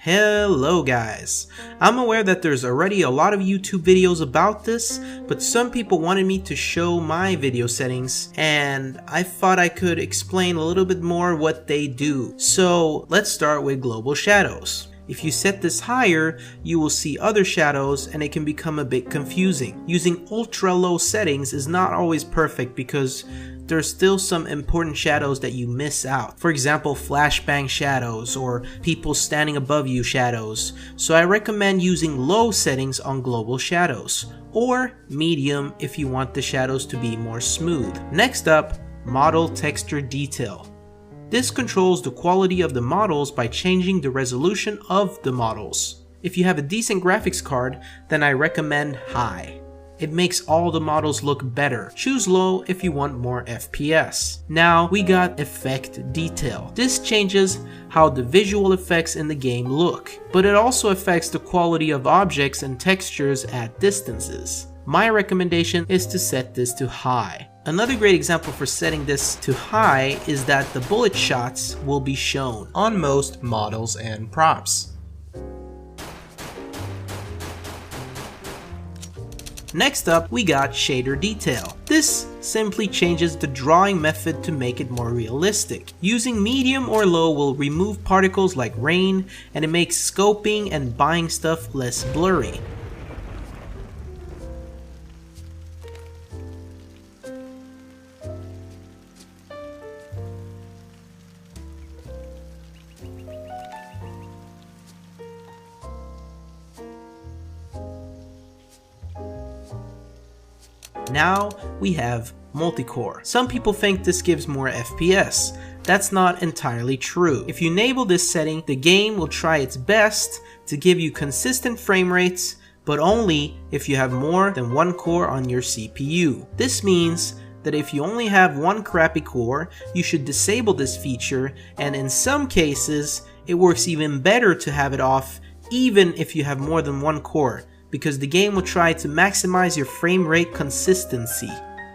Hello guys! I'm aware that there's already a lot of YouTube videos about this, but some people wanted me to show my video settings and I thought I could explain a little bit more what they do. So let's start with global shadows. If you set this higher, you will see other shadows and it can become a bit confusing. Using ultra low settings is not always perfect because there's still some important shadows that you miss out. For example, flashbang shadows or people standing above you shadows. So I recommend using low settings on global shadows, or medium if you want the shadows to be more smooth. Next up, model texture detail. This controls the quality of the models by changing the resolution of the models. If you have a decent graphics card, then I recommend high. It makes all the models look better. Choose low if you want more FPS. Now we got effect detail. This changes how the visual effects in the game look, but it also affects the quality of objects and textures at distances. My recommendation is to set this to high. Another great example for setting this to high is that the bullet shots will be shown on most models and props. Next up, we got shader detail. This simply changes the drawing method to make it more realistic. Using medium or low will remove particles like rain, and it makes scoping and buying stuff less blurry. Now we have multi-core. Some people think this gives more FPS. That's not entirely true. If you enable this setting, the game will try its best to give you consistent frame rates, but only if you have more than one core on your CPU. This means that if you only have one crappy core, you should disable this feature, and in some cases, it works even better to have it off even if you have more than one core, because the game will try to maximize your frame rate consistency.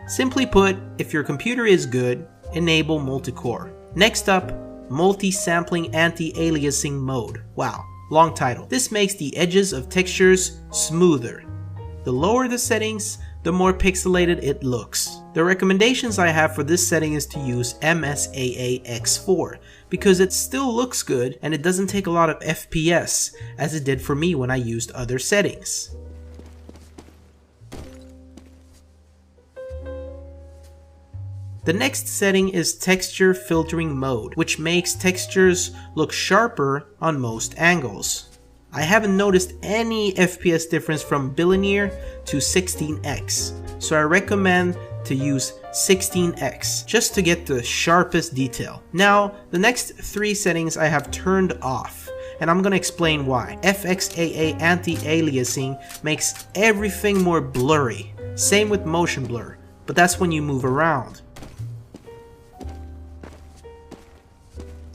Simply put, if your computer is good, enable multi-core. Next up, multi-sampling anti-aliasing mode. Wow, long title. This makes the edges of textures smoother. The lower the settings, the more pixelated it looks. The recommendations I have for this setting is to use MSAA X4 because it still looks good and it doesn't take a lot of FPS as it did for me when I used other settings. The next setting is texture filtering mode, which makes textures look sharper on most angles. I haven't noticed any FPS difference from bilinear to 16x, so I recommend to use 16x just to get the sharpest detail. Now, the next three settings I have turned off, and I'm gonna explain why. FXAA anti-aliasing makes everything more blurry. Same with motion blur, but that's when you move around.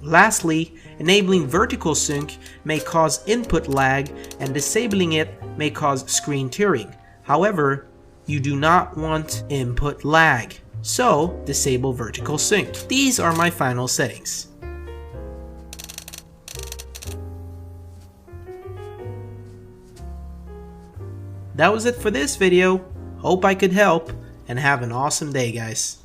Lastly, enabling vertical sync may cause input lag and disabling it may cause screen tearing. However, you do not want input lag, so disable vertical sync. These are my final settings. That was it for this video. Hope I could help, and have an awesome day, guys.